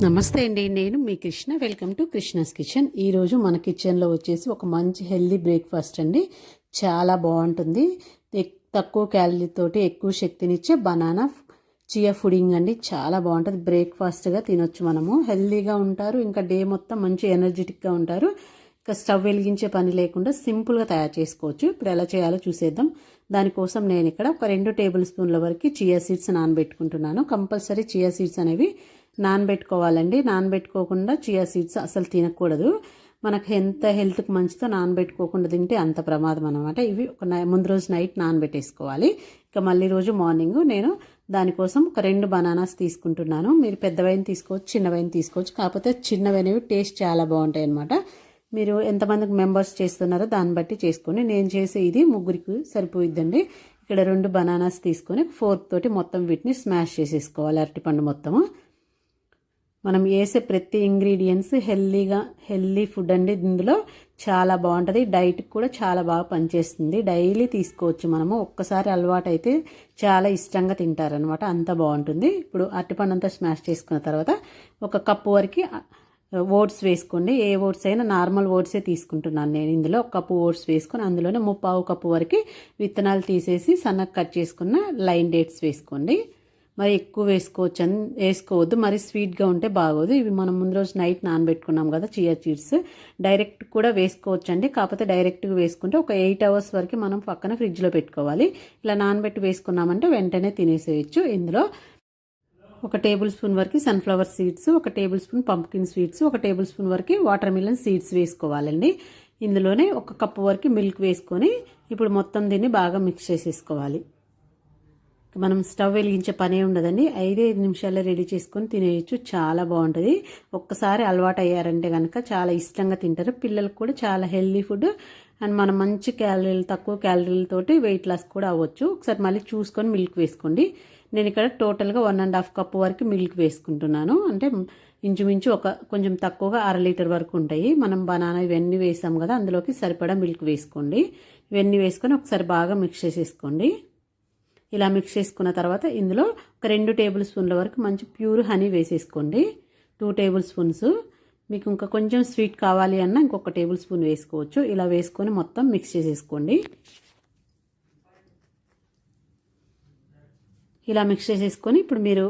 నమస్తే అండి, నేను మీ Krishna. Welcome to Krishna's kitchen. ఈరోజు మన కిచెన్లో వచ్చేసి ఒక మంచి హెల్దీ బ్రేక్ఫాస్ట్ అండి. చాలా బాగుంటుంది. తక్కువ క్యాలరీతోటి ఎక్కువ శక్తినిచ్చే బనానా చియా పుడింగ్ అండి. చాలా బాగుంటుంది. బ్రేక్ఫాస్ట్గా తినొచ్చు మనము. హెల్దీగా ఉంటారు, ఇంకా డే మొత్తం మంచి ఎనర్జెటిక్గా ఉంటారు. ఇంకా స్టవ్ వెలిగించే పని లేకుండా సింపుల్గా తయారు చేసుకోవచ్చు. ఇప్పుడు ఎలా చేయాలో చూసేద్దాం. దానికోసం నేను ఇక్కడ ఒక 2 టేబుల్ స్పూన్ల వరకు చియా సీడ్స్ నానబెట్టుకుంటున్నాను. కంపల్సరీ చియా సీడ్స్ అనేవి నానబెట్టుకోవాలండి. నానబెట్టుకోకుండా చియా సీడ్స్ అసలు తినకూడదు. మనకు ఎంత హెల్త్కి మంచిదో నానబెట్టుకోకుండా తింటే అంత ప్రమాదం అనమాట. ఇవి ఒక ముందు రోజు నైట్ నానబెట్టేసుకోవాలి. ఇక మళ్ళీ రోజు మార్నింగ్ నేను దానికోసం ఒక 2 బనానాస్ తీసుకుంటున్నాను. మీరు పెద్దవైన తీసుకోవచ్చు, చిన్నవైన తీసుకోవచ్చు. కాకపోతే చిన్నవైనవి టేస్ట్ చాలా బాగుంటాయి అనమాట. మీరు ఎంతమందికి మెంబర్స్ చేస్తున్నారో దాన్ని బట్టి చేసుకొని, నేను చేసే ఇది ముగ్గురికి సరిపోయిద్దండి. ఇక్కడ 2 బనానాస్ తీసుకొని ఫోర్క్ తోటి మొత్తం వీటిని స్మాష్ చేసేసుకోవాలి. అరటిపండు మొత్తము. మనం వేసే ప్రతి ఇంగ్రీడియంట్స్ హెల్దీ ఫుడ్ అండి. ఇందులో చాలా బాగుంటుంది. డైట్కి కూడా చాలా బాగా పనిచేస్తుంది. డైలీ తీసుకోవచ్చు మనము. ఒక్కసారి అలవాటు అయితే చాలా ఇష్టంగా తింటారనమాట. అంత బాగుంటుంది. ఇప్పుడు అరటిపండు అంతా స్మాష్ చేసుకున్న తర్వాత 1 కప్పు వరకు ఓట్స్ వేసుకోండి. ఏ ఓట్స్ అయినా నార్మల్ ఓట్సే తీసుకుంటున్నాను నేను. ఇందులో 1 కప్పు ఓట్స్ వేసుకొని అందులోనే 3/4 కప్పు వరకు విత్తనాలు తీసేసి సన్నగా కట్ చేసుకున్న లైన్ డేట్స్ వేసుకోండి. మరి ఎక్కువ వేసుకోవద్దు, మరి స్వీట్గా ఉంటే బాగోదు. ఇవి మనం ముందు రోజు నైట్ నానబెట్టుకున్నాం కదా చియా సీడ్స్. డైరెక్ట్ కూడా వేసుకోవచ్చు అండి. కాకపోతే డైరెక్ట్గా వేసుకుంటే ఒక 8 అవర్స్ వరకు మనం పక్కన ఫ్రిడ్జ్లో పెట్టుకోవాలి. ఇలా నానబెట్టి వేసుకున్నామంటే వెంటనే తినేసేయచ్చు. ఇందులో 1 టేబుల్ స్పూన్ వరకు sunflower seeds, 1 table spoon pumpkin seeds, 1 table spoon వరకు వాటర్ మిలన్ సీడ్స్ వేసుకోవాలండి. ఇందులోనే 1 కప్పు వరకు మిల్క్ వేసుకొని ఇప్పుడు మొత్తం దీన్ని బాగా మిక్స్ చేసేసుకోవాలి. మనం స్టవ్ వెలిగించే పనే ఉండదండి. 5 నిమిషాల్లో రెడీ చేసుకొని తినేయచ్చు. చాలా బాగుంటుంది. ఒక్కసారి అలవాటు అయ్యారంటే కనుక చాలా ఇష్టంగా తింటారు. పిల్లలకు కూడా చాలా హెల్దీ ఫుడ్ అండ్ మనం మంచి తక్కువ క్యాలరీలతోటి వెయిట్ లాస్ కూడా అవ్వచ్చు. ఒకసారి మళ్ళీ చూసుకొని మిల్క్ వేసుకోండి. నేను ఇక్కడ టోటల్గా 1.5 కప్పు వరకు మిల్క్ వేసుకుంటున్నాను. అంటే ఇంచుమించు కొంచెం తక్కువగా 1/2 లీటర్ వరకు ఉంటాయి. మనం బనానా ఇవన్నీ వేసాం కదా, అందులోకి సరిపడా మిల్క్ వేసుకోండి. ఇవన్నీ వేసుకొని ఒకసారి బాగా మిక్స్ చేసేసుకోండి. ఇలా మిక్స్ చేసుకున్న తర్వాత ఇందులో ఒక 2 టేబుల్ స్పూన్ల వరకు మంచి ప్యూర్ హనీ వేసేసుకోండి. 2 టేబుల్ స్పూన్స్. మీకు ఇంకా కొంచెం స్వీట్ కావాలి అన్నా ఇంకొక టేబుల్ స్పూన్ వేసుకోవచ్చు. ఇలా వేసుకొని మొత్తం మిక్స్ చేసేసుకోండి. ఇలా మిక్స్ చేసేసుకొని ఇప్పుడు మీరు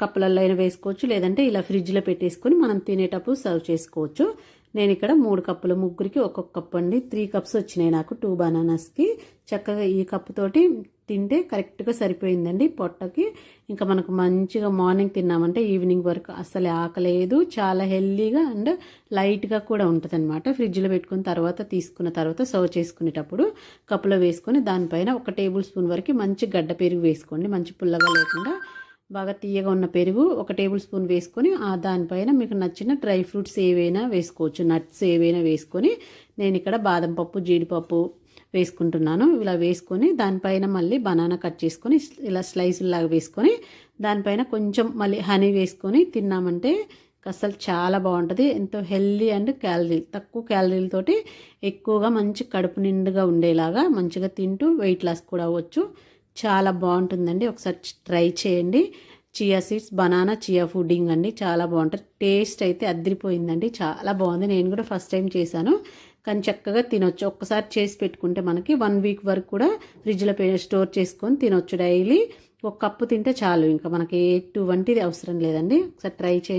కప్పులలో అయినా వేసుకోవచ్చు, లేదంటే ఇలా ఫ్రిడ్జ్లో పెట్టేసుకొని మనం తినేటప్పుడు సర్వ్ చేసుకోవచ్చు. నేను ఇక్కడ 3 కప్పులు, ముగ్గురికి 1 కప్పు అండి. 3 కప్స్ వచ్చినాయి నాకు 2 బనానాస్కి. చక్కగా ఈ కప్పుతోటి తింటే కరెక్ట్గా సరిపోయిందండి పొట్టకి. ఇంకా మనకు మంచిగా మార్నింగ్ తిన్నామంటే ఈవినింగ్ వరకు అస్సలు ఆకలేదు. చాలా హెల్దీగా అండ్ లైట్గా కూడా ఉంటుంది అనమాట. ఫ్రిడ్జ్లో పెట్టుకున్న తర్వాత తీసుకున్న తర్వాత సర్వ్ చేసుకునేటప్పుడు కప్పులో వేసుకొని దానిపైన 1 టేబుల్ స్పూన్ వరకు మంచి గడ్డ పెరుగు వేసుకోండి. మంచి పుల్లగా లేకుండా బాగా తీయగా ఉన్న పెరుగు 1 టేబుల్ స్పూన్ వేసుకొని దానిపైన మీకు నచ్చిన డ్రై ఫ్రూట్స్ ఏవైనా వేసుకోవచ్చు. నట్స్ ఏవైనా వేసుకొని నేను ఇక్కడ బాదం పప్పు, జీడిపప్పు వేసుకుంటున్నాను. ఇలా వేసుకొని దానిపైన మళ్ళీ బనానా కట్ చేసుకొని ఇలా స్లైసుల్లాగా వేసుకొని దానిపైన కొంచెం మళ్ళీ హనీ వేసుకొని తిన్నామంటే అసలు చాలా బాగుంటుంది. ఎంతో హెల్దీ అండ్ తక్కువ క్యాలరీలతోటి ఎక్కువగా మంచి కడుపు నిండుగా ఉండేలాగా మంచిగా తింటూ వెయిట్ లాస్ కూడా అవ్వచ్చు. చాలా బాగుంటుందండి. ఒకసారి ట్రై చేయండి. Chia seeds banana chia pudding అండి. చాలా బాగుంటుంది. టేస్ట్ అయితే అదిరిపోయిందండి. చాలా బాగుంది. నేను కూడా ఫస్ట్ టైం చేశాను, కానీ చక్కగా తినొచ్చు. ఒక్కసారి చేసి పెట్టుకుంటే మనకి 1 వీక్ వరకు కూడా ఫ్రిడ్జ్లో స్టోర్ చేసుకొని తినొచ్చు. డైలీ 1 కప్పు తింటే చాలు. ఇంకా మనకి ఎటువంటిది అవసరం లేదండి. ఒకసారి ట్రై చేయండి.